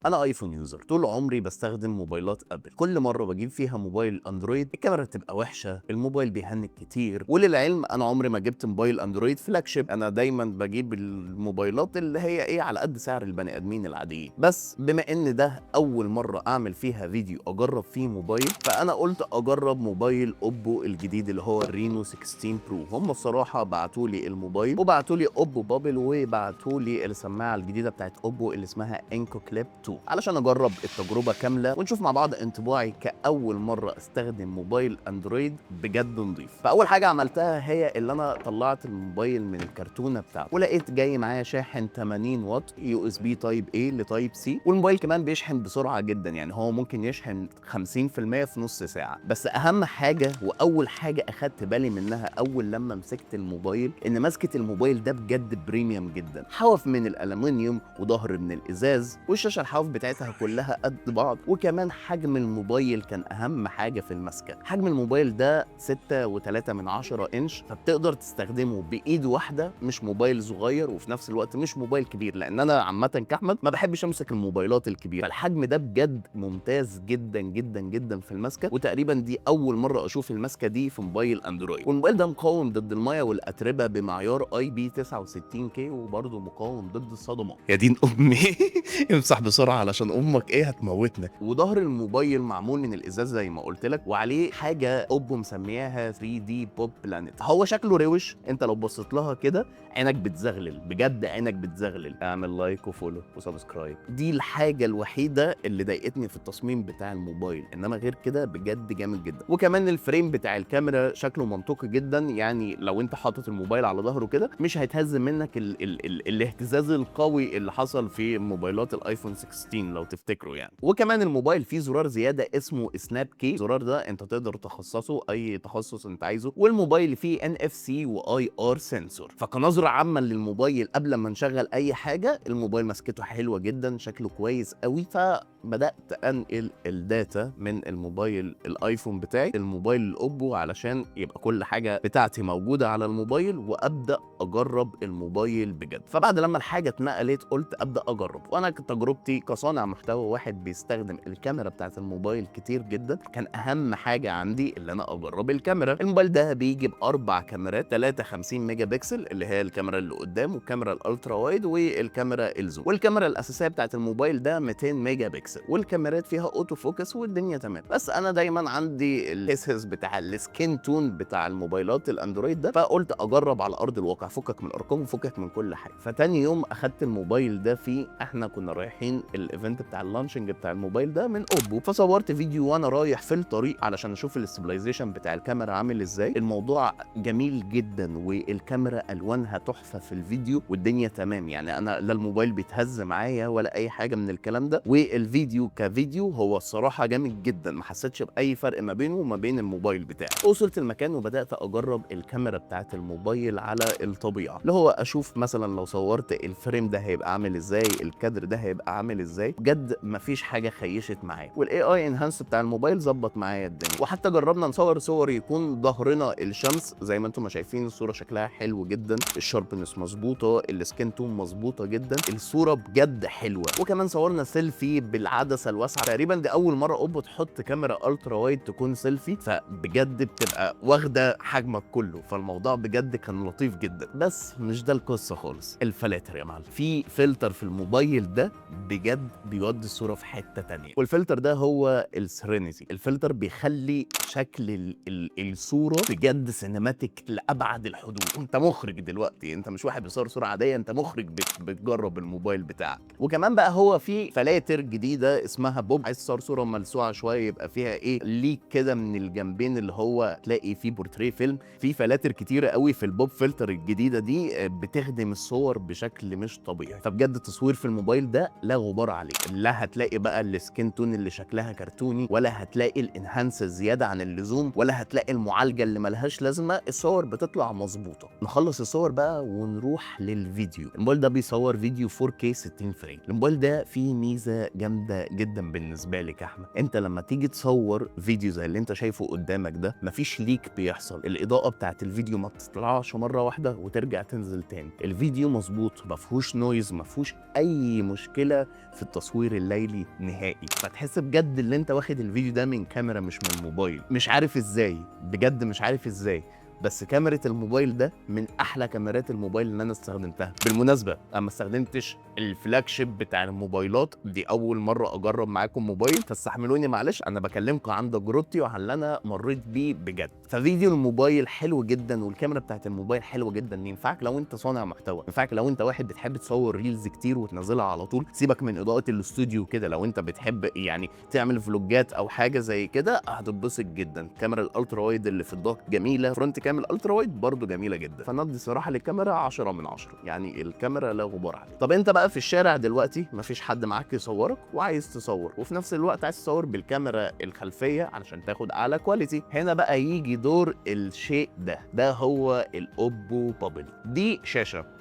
انا ايفون يوزر، طول عمري بستخدم موبايلات ابل. كل مره بجيب فيها موبايل اندرويد الكاميرا تبقى وحشه، الموبايل بيهنج كتير. وللعلم انا عمري ما جبت موبايل اندرويد فلاج شيب، انا دايما بجيب الموبايلات اللي هي ايه على قد سعر البني ادمين العاديين. بس بما ان ده اول مره اعمل فيها فيديو اجرب فيه موبايل، فانا قلت اجرب موبايل اوبو الجديد اللي هو الرينو 16 برو. هم الصراحه بعتوا لي الموبايل وبعتوا لي اوبو بابل وبعتوا لي السماعه الجديده بتاعت اوبو اللي اسمها انكو كليب 2 علشان اجرب التجربه كامله ونشوف مع بعض انطباعي كاول مره استخدم موبايل اندرويد بجد نضيف. فاول حاجه عملتها هي اللي انا طلعت الموبايل من الكرتونه بتاعته، ولقيت جاي معايا شاحن 80 واط يو اس بي تايب اي لتايب سي، والموبايل كمان بيشحن بسرعه جدا، يعني هو ممكن يشحن 50% في نص ساعه. بس اهم حاجه واول حاجه اخدت بالي منها اول لما مسكت الموبايل ان ماسكه الموبايل ده بجد بريميوم جدا. حواف من الالومنيوم وظهر من الازاز، والشاشه الحواف بتاعتها كلها قد بعض. وكمان حجم الموبايل كان اهم حاجه في المسكه. حجم الموبايل ده 6.3 انش، فبتقدر تستخدمه بايد واحده، مش موبايل صغير وفي نفس الوقت مش موبايل كبير، لان انا عامه كاحمد ما بحبش امسك الموبايلات الكبيره. فالحجم ده بجد ممتاز جدا جدا جدا في المسكه، وتقريبا دي اول مره اشوف المسكه دي في موبايل اندرويد. والموبايل ده مقاوم ضد الميه والاتربه بمعيار اي بي 69K، وبرضه مقاوم ضد الصدمات. يا دين امي امسح بسرعه علشان امك ايه هتموتنا. وظهر الموبايل معمول من الازاز زي ما قلت لك، وعليه حاجه اوبو مسمياها 3 دي بوب بلانيت. هو شكله روش، انت لو بصيت لها كده عينك بتزغلل، بجد عينك بتزغلل. اعمل لايك وفولو وسبسكرايب. دي الحاجه الوحيده اللي ضايقتني في التصميم بتاع الموبايل، انما غير كده بجد جامد جدا. وكمان الفريم بتاع الكاميرا شكله منطقي جدا، يعني لو انت حاطط الموبايل على ظهره كده مش هيتهز منك ال الاهتزاز القوي اللي حصل في موبايلات الايفون 16 لو تفتكروا يعني. وكمان الموبايل فيه زرار زياده اسمه سناب كي، الزرار ده انت تقدر تخصصه اي تخصص انت عايزه. والموبايل فيه ان اف سي واي ار سنسور. فكنظره عامه للموبايل قبل ما نشغل اي حاجه، الموبايل مسكته حلوه جدا، شكله كويس قوي. فبدات انقل الداتا من الموبايل الايفون بتاعي الموبايل الاوبو علشان يبقى كل حاجه بتاعتي موجوده على الموبايل، وابدا اجرب الموبايل بجد. فبعد لما الحاجه اتنقلت قلت ابدا اجرب. وانا تجربتي كصانع محتوى واحد بيستخدم الكاميرا بتاعت الموبايل كتير جدا، كان اهم حاجه عندي اللي انا اجرب الكاميرا. الموبايل ده بيجي باربع كاميرات، 53 ميجا بكسل اللي هي الكاميرا اللي قدام، والكاميرا الالترا وايد، والكاميرا الزوم. والكاميرا الاساسيه بتاعت الموبايل ده 200 ميجا بكسل، والكاميرات فيها اوتو فوكس والدنيا تمام. بس انا دايما عندي الاسس بتاع السكين تون بتاع الموبايلات الاندرويد ده، فقلت اجرب على ارض الواقع، فكك من الارقام وفكك من كل حاجه. فتاني يوم اخدت الموبايل ده فيه، احنا كنا رايحين الايفنت بتاع اللانشنج بتاع الموبايل ده من اوبو، فصورت فيديو وانا رايح في الطريق علشان اشوف الاستابلايزيشن بتاع الكاميرا عامل ازاي. الموضوع جميل جدا، والكاميرا الوانها تحفه في الفيديو، والدنيا تمام. يعني انا لا الموبايل بيتهز معايا ولا اي حاجه من الكلام ده. والفيديو كفيديو هو الصراحه جامد جدا، ما حسيتش باي فرق ما بينه وما بين الموبايل بتاعي. وصلت المكان وبدات اجرب الكاميرا بتاعت الموبايل على الطبيعه، اللي هو اشوف مثلا لو صورت الفريم ده هيبقى عامل ازاي، الكادر ده هيبقى عامل ازاي. بجد مفيش حاجه خيشت معايا، والاي اي انهانس بتاع الموبايل ظبط معايا الدنيا. وحتى جربنا نصور صور يكون ظهرنا الشمس زي ما انتم ما شايفين، الصوره شكلها حلو جدا، الشاربنس مظبوطه، السكين تون مظبوطه جدا، الصوره بجد حلوه. وكمان صورنا سيلفي بالعدسه الواسعه، تقريبا دي اول مره اوبو تحط كاميرا الترا وايد تكون سيلفي، فبجد بتبقى واخده حجمك كله. فالموضوع بجد كان لطيف جدا. بس مش ده القصه خالص، الفلاتر يا معلم. في فلتر في الموبايل ده بجد بيودي الصوره في حته تانية، والفلتر ده هو السيرينيتي. الفلتر بيخلي شكل الصوره بجد سينماتيك لابعد الحدود. انت مخرج دلوقتي، انت مش واحد بيصور صوره عاديه، انت مخرج بتجرب الموبايل بتاعك. وكمان بقى هو في فلاتر جديده اسمها بوب، عايز تصور صوره ملسوعه شويه يبقى فيها ايه ليك كده من الجنبين، اللي هو تلاقي فيه بورتريه فيلم. في فلاتر كتيره قوي في البوب فلتر الجديده دي بتخدم الصور بشكل مش طبيعي. فبجد التصوير في الموبايل ده لا غبار عليه. لا هتلاقي بقى السكين تون اللي شكلها كرتوني، ولا هتلاقي الانهانس زياده عن اللزوم، ولا هتلاقي المعالجه اللي ملهاش لازمه. الصور بتطلع مظبوطه. نخلص الصور بقى ونروح للفيديو. الموبايل ده بيصور فيديو 4K 60 فريم. الموبايل ده فيه ميزه جامده جدا بالنسبه لي كاحمد. انت لما تيجي تصور فيديو زي اللي انت شايفه قدامك ده، مفيش ليك بيحصل. الاضاءه بتاعت الفيديو ما بتطلعش مره واحده وترجع تنزل تاني. الفيديو مظبوط، ما فيهوش نويز، ما فيهوش اي مشكله في التصوير الليلي نهائي. فتحس بجد ان انت واخد الفيديو ده من كاميرا مش من موبايل. مش عارف ازاي، بجد مش عارف ازاي، بس كاميرا الموبايل ده من احلى كاميرات الموبايل اللي انا استخدمتها. بالمناسبه انا ما استخدمتش الفلاج شيب بتاع الموبايلات دي، اول مره اجرب معاكم موبايل، فاستحملوني معلش، انا بكلمكم عن تجربتي وعن اللي انا مريت بيه بجد. ففيديو الموبايل حلو جدا، والكاميرا بتاعت الموبايل حلوه جدا، ينفعك لو انت صانع محتوى، ينفعك لو انت واحد بتحب تصور ريلز كتير وتنزلها على طول. سيبك من اضاءه الاستوديو كده، لو انت بتحب يعني تعمل فلوجات او حاجه زي كده هتتبسط جدا. كاميرا الالترا وايد اللي في الظهر جميله، فرونت كامل الترا وايد برده جميله جدا. فندي صراحه للكاميرا 10 من 10، يعني الكاميرا لا غبار عليها. طب انت بقى في الشارع دلوقتي مفيش حد معاك يصورك وعايز تصور، وفي نفس الوقت عايز تصور بالكاميرا الخلفيه علشان تاخد اعلى كواليتي، هنا بقى يجي دور الشيء ده هو الاوبو بابل. دي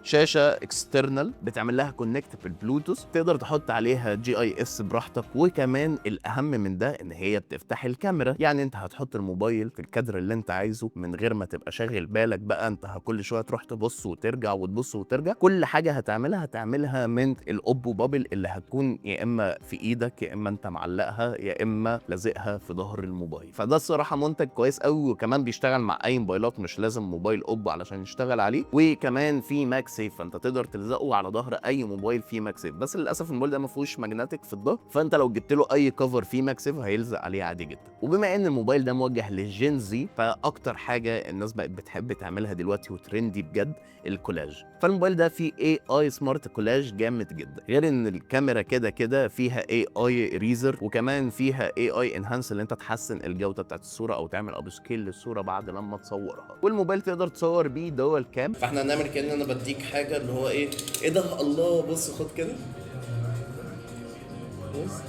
شاشه اكسترنال بتعمل لها كونكت بالبلوتوث، تقدر تحط عليها GIS براحتك، وكمان الاهم من ده ان هي بتفتح الكاميرا. يعني انت هتحط الموبايل في الكادر اللي انت عايزه من غير ما تبقى شاغل بالك بقى انت كل شويه تروح تبص وترجع وتبص وترجع. كل حاجه هتعملها من الاوبو بابل، اللي هتكون يا اما في ايدك يا اما انت معلقها يا اما لازقها في ظهر الموبايل. فده الصراحه منتج كويس قوي، وكمان بيشتغل مع اي موبايلات، مش لازم موبايل اوبو علشان يشتغل عليه. وكمان في ماك سيف، فانت تقدر تلزقه على ظهر اي موبايل فيه ماك سيف، بس للاسف الموبايل ده ما فيهوش ماجنتيك في الظهر، فانت لو جبت له اي كفر فيه ماك سيف هيلزق عليه عادي جدا. وبما ان الموبايل ده موجه للجين زي، فاكتر حاجه الناس بقت بتحب تعملها دلوقتي وترندي بجد الكولاج. فالموبايل ده فيه AI سمارت كولاج جامد جدا، غير ان الكاميرا كده فيها AI ريزر، وكمان فيها AI انهانس اللي انت تحسن الجوده بتاعت الصوره او تعمل اب سكيل للصوره بعد لما تصورها. والموبايل تقدر تصور بيه دول كام. فاحنا هنعمل كأن انا بديك حاجه اللي هو ايه ده، الله بص خد كده، بص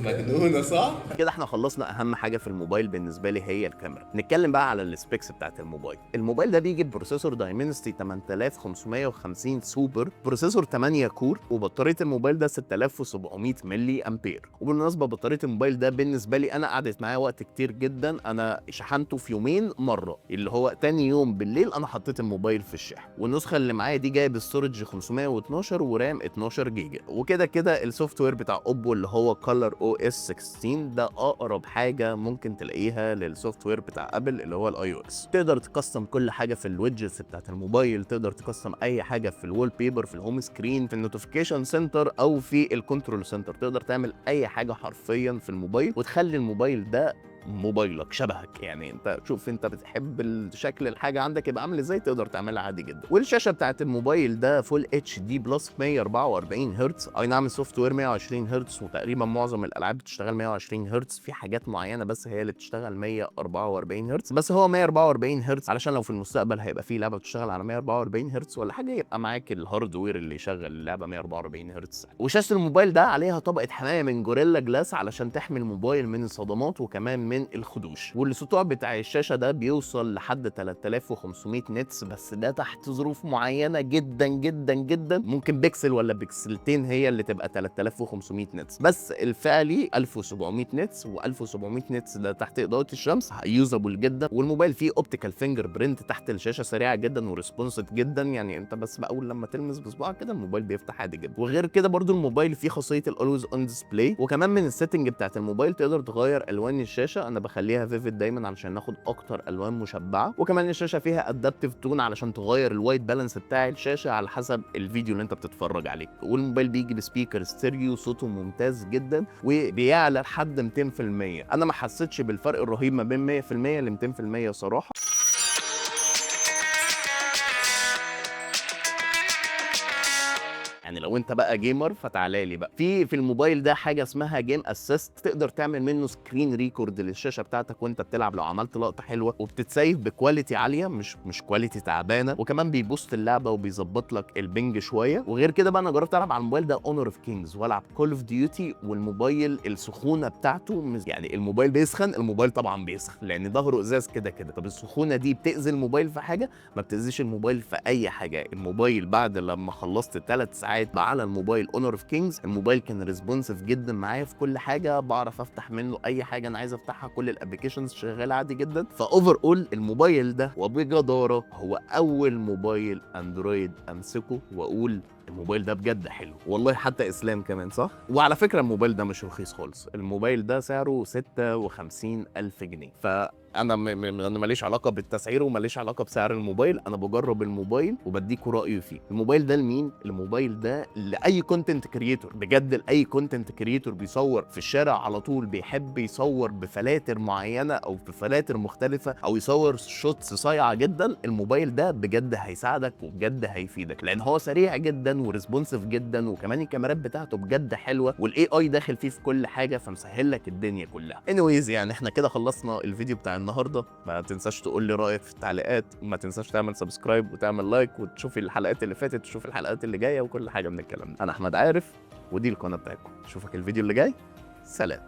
مجنونه صح؟ كده احنا خلصنا اهم حاجه في الموبايل بالنسبه لي هي الكاميرا. نتكلم بقى على السبيكس بتاعت الموبايل. الموبايل ده بيجي ببروسيسور دايمنسيتي 8550 سوبر، بروسيسور 8 كور، وبطاريه الموبايل ده 6700 ملي امبير. وبالمناسبه بطاريه الموبايل ده بالنسبه لي انا قعدت معايا وقت كتير جدا، انا شحنته في يومين مره، اللي هو تاني يوم بالليل انا حطيت الموبايل في الشحن. والنسخه اللي معايا دي جايه بالستورج 512 ورام 12 جيجا. وكده السوفت وير بتاع اوبو اللي هو كولر OS 16 ده اقرب حاجه ممكن تلاقيها للسوفت وير بتاع ابل اللي هو iOS. تقدر تكستم كل حاجه في الويدجتس بتاعت الموبايل، تقدر تكستم اي حاجه في الوول بيبر، في الهوم سكرين، في النوتيفيكيشن سنتر او في الكنترول سنتر. تقدر تعمل اي حاجه حرفيا في الموبايل وتخلي الموبايل ده موبايلك شبهك. يعني انت شوف انت بتحب الشكل الحاجه عندك يبقى عامل ازاي، تقدر تعملها عادي جدا. والشاشه بتاعت الموبايل ده فول HD بلس 144 هرتز. اي نعم السوفت وير 120 هرتز، وتقريبا معظم الالعاب بتشتغل 120 هرتز، في حاجات معينه بس هي اللي بتشتغل 144 هرتز. بس هو 144 هرتز علشان لو في المستقبل هيبقى في لعبه بتشتغل على 144 هرتز ولا حاجه، يبقى معاك الهاردوير اللي يشغل اللعبه 144 هرتز. وشاشه الموبايل ده عليها طبقه حمايه من جوريلا جلاس علشان تحمي الموبايل من الصدمات وكمان من الخدوش. والسطوع بتاع الشاشه ده بيوصل لحد 3500 نتس، بس ده تحت ظروف معينه جدا جدا جدا، ممكن بكسل ولا بكسلتين هي اللي تبقى 3500 نتس، بس الفعلي 1700 نتس. و1700 نتس ده تحت اضاءه الشمس يوزابل جدا. والموبايل فيه اوبتيكال فينجر برينت تحت الشاشه سريعه جدا وريسبونسيف جدا، يعني انت بس اول لما تلمس بصبعك كده الموبايل بيفتح عادي جدا. وغير كده برضو الموبايل فيه خاصيه الاولويز اون ديسبلاي. وكمان من السيتنج بتاعت الموبايل تقدر تغير الوان الشاشه، انا بخليها فيفيد دايما علشان ناخد اكتر الوان مشبعه. وكمان الشاشه فيها ادابتيف تون علشان تغير الوايت بالانس بتاع الشاشه على حسب الفيديو اللي انت بتتفرج عليه. والموبايل بيجي بسبيكر ستيريو صوته ممتاز جدا وبيعلى لحد 200%. انا ما حسيتش بالفرق الرهيب ما بين 100% ل 200% صراحه. يعني لو انت بقى جيمر فتعالى لي بقى في الموبايل ده حاجه اسمها جيم اسيست، تقدر تعمل منه سكرين ريكورد للشاشه بتاعتك وانت بتلعب لو عملت لقطه حلوه، وبتتسيف بكواليتي عاليه مش كواليتي تعبانه. وكمان بيبوست اللعبه وبيظبط لك البنج شويه. وغير كده بقى انا جربت العب على الموبايل ده اونر اوف كينجز والعب كول اوف ديوتي، والموبايل السخونه بتاعته يعني الموبايل بيسخن، الموبايل طبعا بيسخن لان ظهره ازاز كده. طب السخونه دي بتاذي الموبايل في حاجه؟ ما بتاذيش الموبايل في اي حاجه. الموبايل بعد لما خلصت 3 ساعات على الموبايل اونر اوف كينجز، الموبايل كان ريسبونسيف جدا معايا في كل حاجه، بعرف افتح منه اي حاجه انا عايز افتحها، كل الابلكيشنز شغاله عادي جدا. فاوفر اول الموبايل ده وبجداره هو اول موبايل اندرويد امسكه واقول الموبايل ده بجد حلو والله، حتى اسلام كمان صح. وعلى فكره الموبايل ده مش رخيص خالص، الموبايل ده سعره 56,000 جنيه. انا انا ماليش علاقه بالتسعير وماليش علاقه بسعر الموبايل، انا بجرب الموبايل وبديكوا رايي فيه. الموبايل ده لمين؟ الموبايل ده لاي كونتنت كريتور، بجد لاي كونتنت كريتور بيصور في الشارع على طول، بيحب يصور بفلاتر معينه او بفلاتر مختلفه، او يصور شوتس صايعه جدا. الموبايل ده بجد هيساعدك وبجد هيفيدك، لان هو سريع جدا وريسبونسيف جدا، وكمان الكاميرات بتاعته بجد حلوه، والاي اي داخل فيه في كل حاجه، فمسهل لك الدنيا كلها. anyways يعني احنا كده خلصنا الفيديو بتاع النهارده. ما تنساش تقول لي رايك في التعليقات، وما تنساش تعمل سبسكرايب وتعمل لايك وتشوف الحلقات اللي فاتت وتشوف الحلقات اللي جايه وكل حاجه من الكلام ده. انا احمد عارف ودي القناه بتاعتكم، اشوفك الفيديو اللي جاي. سلام.